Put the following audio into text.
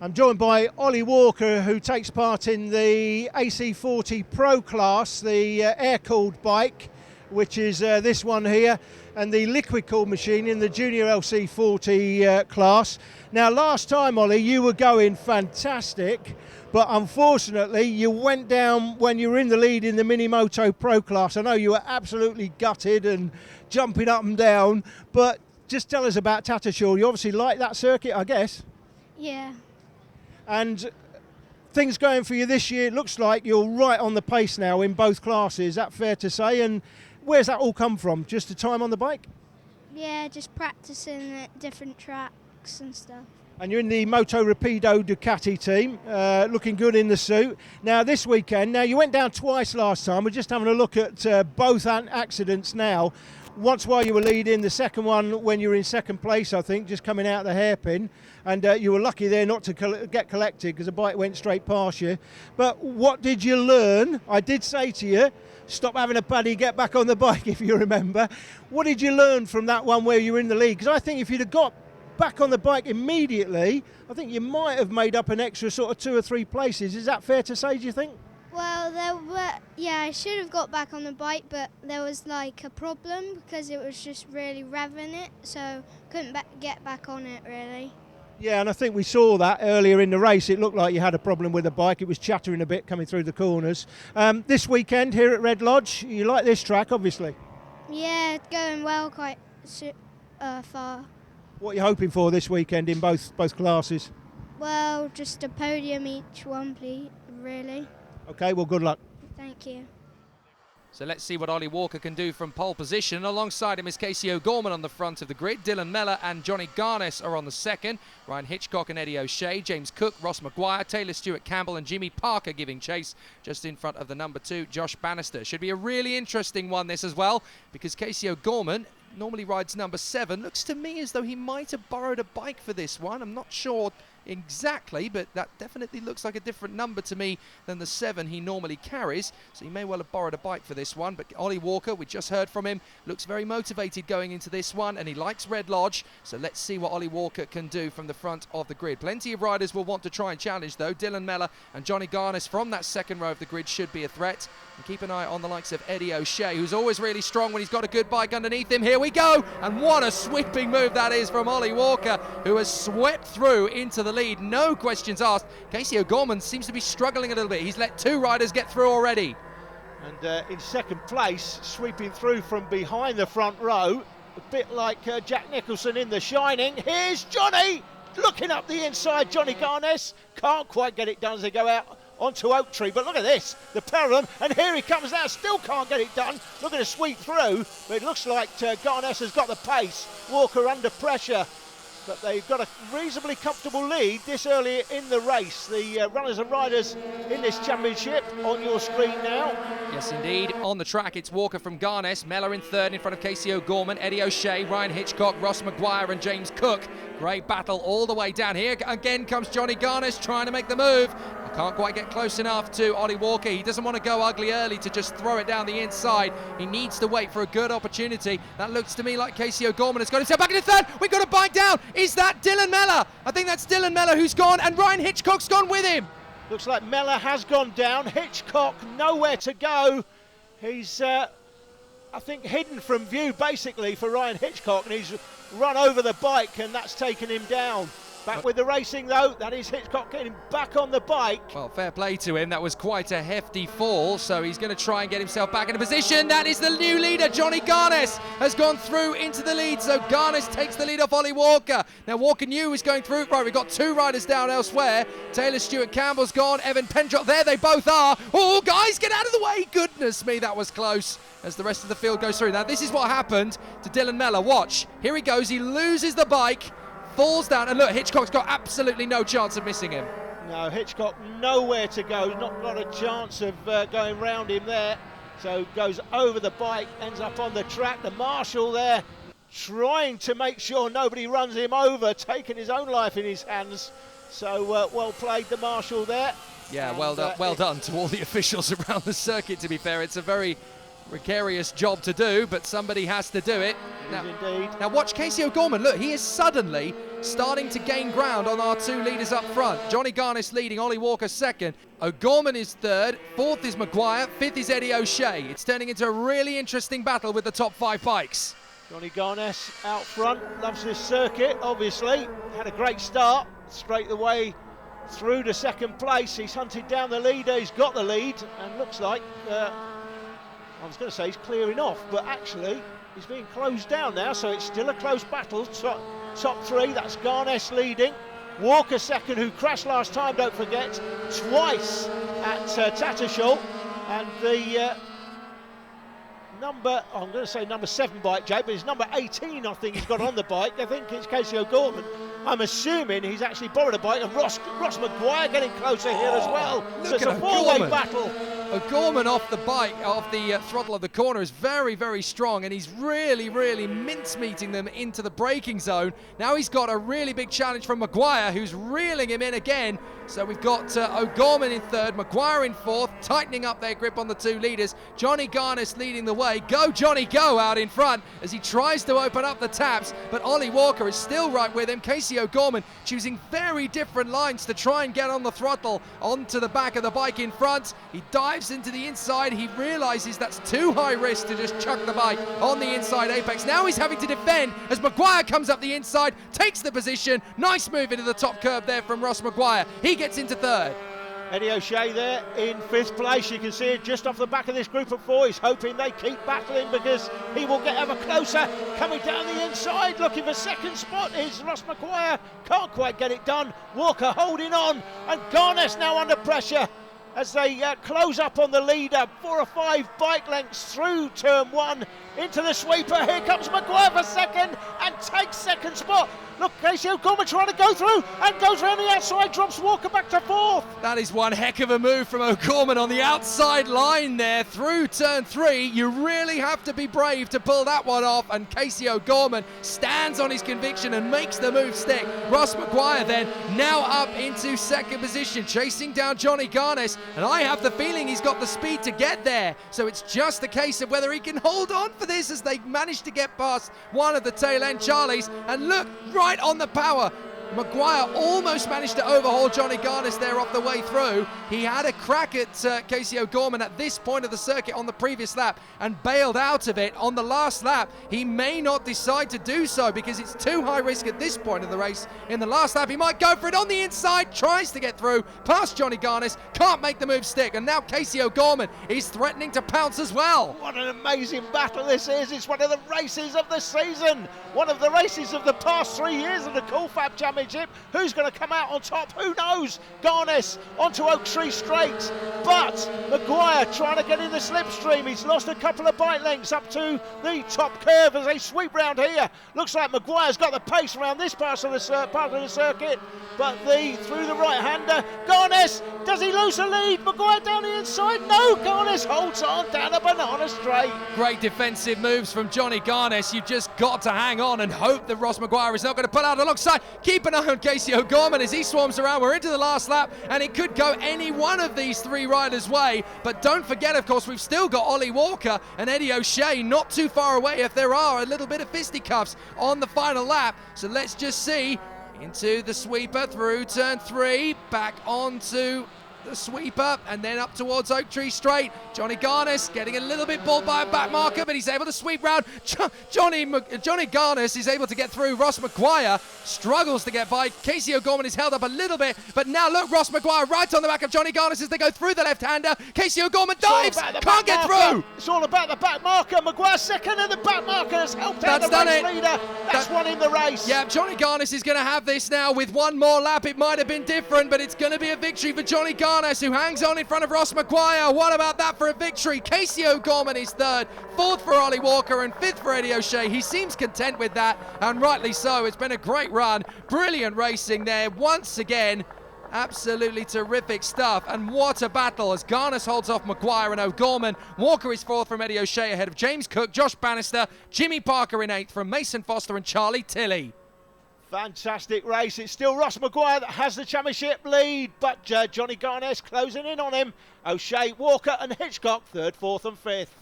I'm joined by Ollie Walker, who takes part in the AC40 Pro class, the air-cooled bike, which is this one here, and the liquid-cooled machine in the Junior LC40 class. Now, last time, Ollie, you were going fantastic, but unfortunately, you went down when you were in the lead in the Minimoto Pro class. I know you were absolutely gutted and jumping up and down, but just tell us about Tattershall. You obviously like that circuit, I guess. Yeah. And things going for you this year, it looks like you're right on the pace now in both classes. Is that fair to say? And where's that all come from? Just the time on the bike? Yeah, just practicing at different tracks and stuff. And you're in the Moto Rapido Ducati team, looking good in the suit. Now this weekend, now you went down twice last time. We're just having a look at both accidents now. Once while you were leading, the second one when you were in second place, I think, just coming out of the hairpin. And you were lucky there not to get collected because the bike went straight past you. But what did you learn? I did say to you, stop having a buddy, get back on the bike, if you remember. What did you learn from that one where you were in the lead? Because I think if you'd have got back on the bike immediately, I think you might have made up an extra sort of 2 or 3 places. Is that fair to say, do you think? Well, I should have got back on the bike, but there was like a problem because it was just really revving it, so couldn't get back on it really. Yeah, and I think we saw that earlier in the race. It looked like you had a problem with the bike. It was chattering a bit coming through the corners. This weekend here at Red Lodge, you like this track, obviously? Yeah, it's going well quite far. What are you hoping for this weekend in both classes? Well, just a podium each one, please, really. Okay, well, good luck. Thank you. So let's see what Ollie Walker can do from pole position. Alongside him is Casey O'Gorman on the front of the grid. Dylan Mellor and Johnny Garnes are on the second. Ryan Hitchcock and Eddie O'Shea, James Cook, Ross Maguire, Taylor Stewart Campbell and Jimmy Parker giving chase just in front of the number 2, Josh Bannister. Should be a really interesting one this as well, because Casey O'Gorman normally rides number 7. Looks to me as though he might have borrowed a bike for this one. I'm not sure exactly, but that definitely looks like a different number to me than the 7 he normally carries, so he may well have borrowed a bike for this one. But Ollie Walker, we just heard from him, looks very motivated going into this one, and he likes Red Lodge, so let's see what Ollie Walker can do from the front of the grid. Plenty of riders will want to try and challenge though. Dylan Mellor and Johnny Garnes from that second row of the grid should be a threat, and keep an eye on the likes of Eddie O'Shea, who's always really strong when he's got a good bike underneath him. Here we go, and what a sweeping move that is from Ollie Walker, who has swept through into the lead, no questions asked. Casey O'Gorman seems to be struggling a little bit. He's let 2 riders get through already. And in second place, sweeping through from behind the front row, a bit like Jack Nicholson in The Shining. Here's Johnny, looking up the inside. Johnny Garnes can't quite get it done as they go out onto Oak Tree, but look at this, the pair of them, and here he comes now, still can't get it done, looking to sweep through, but it looks like Garnes has got the pace. Walker under pressure, but they've got a reasonably comfortable lead this early in the race. The runners and riders in this championship on your screen now. Yes, indeed. On the track, it's Walker from Garnes, Mellor in third in front of Casey O'Gorman, Eddie O'Shea, Ryan Hitchcock, Ross Maguire and James Cook. Great battle all the way down here. Again comes Johnny Garnes trying to make the move. Can't quite get close enough to Ollie Walker. He doesn't want to go ugly early to just throw it down the inside. He needs to wait for a good opportunity. That looks to me like Casey O'Gorman has got himself back in the third. We've got a bike down. Is that Dylan Mellor? I think that's Dylan Mellor who's gone, and Ryan Hitchcock's gone with him. Looks like Mellor has gone down. Hitchcock nowhere to go. He's, I think, hidden from view basically for Ryan Hitchcock, and he's run over the bike, and that's taken him down. Back with the racing though, that is Hitchcock getting back on the bike. Well, fair play to him, that was quite a hefty fall, so he's going to try and get himself back in a position. That is the new leader, Johnny Garnes has gone through into the lead, so Garnes takes the lead off Ollie Walker. Now Walker knew was going through, right, we've got 2 riders down elsewhere. Taylor Stewart Campbell's gone, Evan Pendrop, there they both are. Oh guys, get out of the way, goodness me, that was close. As the rest of the field goes through. Now this is what happened to Dylan Mellor, watch, here he goes, he loses the bike, falls down, and look, Hitchcock's got absolutely no chance of missing him. No, Hitchcock nowhere to go, not got a chance of going round him there, so goes over the bike, ends up on the track. The marshal there trying to make sure nobody runs him over, taking his own life in his hands, so well played the marshal there. Yeah, well done to all the officials around the circuit, to be fair. It's a very precarious job to do, but somebody has to do it. Indeed. Now watch Casey O'Gorman. Look, he is suddenly starting to gain ground on our two leaders up front. Johnny Garnes leading, Ollie Walker second. O'Gorman is third, fourth is Maguire, fifth is Eddie O'Shea. It's turning into a really interesting battle with the top 5 bikes. Johnny Garnes out front, loves this circuit, obviously. Had a great start, straight away through to second place. He's hunted down the leader, he's got the lead, and looks like, I was going to say he's clearing off, but actually he's being closed down now, so it's still a close battle. Top 3, that's Garnes leading. Walker second, who crashed last time, don't forget, twice at Tattershall. And the I'm going to say number 7 bike, Jay, but it's number 18 I think he's got on the bike. I think it's Casey O'Gorman. I'm assuming he's actually borrowed a bike, and Ross Maguire getting closer here as well. So it's a 4-way battle. O'Gorman off the bike, off the throttle of the corner is very, very strong, and he's really, really mincemeating them into the braking zone. Now he's got a really big challenge from Maguire, who's reeling him in again. So we've got O'Gorman in third, Maguire in fourth, tightening up their grip on the two leaders. Johnny Garnes leading the way. Go, Johnny, go out in front as he tries to open up the taps, but Ollie Walker is still right with him. Casey O'Gorman choosing very different lines to try and get on the throttle onto the back of the bike in front. He dives into the inside. He realizes that's too high risk to just chuck the bike on the inside apex. Now he's having to defend as Maguire comes up the inside, takes the position. Nice move into the top curve there from Ross Maguire. He gets into third. Eddie O'Shea there in 5th place. You can see it just off the back of this group of 4. He's hoping they keep battling because he will get ever closer. Coming down the inside, looking for second spot is Ross Maguire. Can't quite get it done. Walker holding on, and Garnes now under pressure as they close up on the leader. 4 or 5 bike lengths through turn 1 into the sweeper. Here comes Maguire for second and takes second spot. Look, Casey O'Gorman trying to go through and goes around the outside, drops Walker back to 4th. That is one heck of a move from O'Gorman on the outside line there through turn 3. You really have to be brave to pull that one off, and Casey O'Gorman stands on his conviction and makes the move stick. Ross Maguire then now up into second position, chasing down Johnny Garnes, and I have the feeling he's got the speed to get there. So it's just a case of whether he can hold on for this as they manage to get past one of the tail end Charlies. And look, right on the power. Maguire almost managed to overhaul Johnny Garnes there off the way through. He had a crack at Casey O'Gorman at this point of the circuit on the previous lap and bailed out of it on the last lap. He may not decide to do so because it's too high risk at this point of the race. In the last lap, he might go for it on the inside, tries to get through, past Johnny Garnes, can't make the move stick, and now Casey O'Gorman is threatening to pounce as well. What an amazing battle this is. It's one of the races of the season, one of the races of the past 3 years of the FAB Championship. Who's going to come out on top? Who knows? Garnes onto Oak Tree Straight, but Maguire trying to get in the slipstream. He's lost a couple of bike lengths up to the top curve as they sweep round here. Looks like Maguire's got the pace around this part of the circuit, but through the right-hander, Garnes, does he lose the lead? Maguire down the inside? No, Garnes holds on down a banana straight. Great defensive moves from Johnny Garnes. You've just got to hang on and hope that Ross Maguire is not going to pull out alongside. Keep an eye on Casey O'Gorman as he swarms around. We're into the last lap, and it could go any one of these 3 riders' way. But don't forget, of course, we've still got Ollie Walker and Eddie O'Shea not too far away if there are a little bit of fisticuffs on the final lap. So let's just see. Into the sweeper through turn 3, back onto the sweeper, and then up towards Oak Tree Straight. Johnny Garnes getting a little bit bulled by a back marker, but he's able to sweep round. Johnny Garnes is able to get through. Ross Maguire struggles to get by. Casey O'Gorman is held up a little bit, but now look, Ross Maguire right on the back of Johnny Garnes as they go through the left-hander. Casey O'Gorman dives, can't get through. It's all about the back marker. Maguire second, and the back marker has helped out the race leader. That's one in the race. Yeah, Johnny Garnes is going to have this now with one more lap. It might have been different, but it's going to be a victory for Johnny Garnes, who hangs on in front of Ross Maguire. What about that for a victory? Casey O'Gorman is third, fourth for Ollie Walker, and fifth for Eddie O'Shea. He seems content with that, and rightly so. It's been a great run. Brilliant racing there once again. Absolutely terrific stuff, and what a battle as Garnes holds off Maguire and O'Gorman. Walker is fourth from Eddie O'Shea ahead of James Cook, Josh Bannister, Jimmy Parker in eighth from Mason Foster and Charlie Tilley. Fantastic race. It's still Ross Maguire that has the championship lead, but Johnny Garnes closing in on him. O'Shea, Walker and Hitchcock third, fourth and fifth.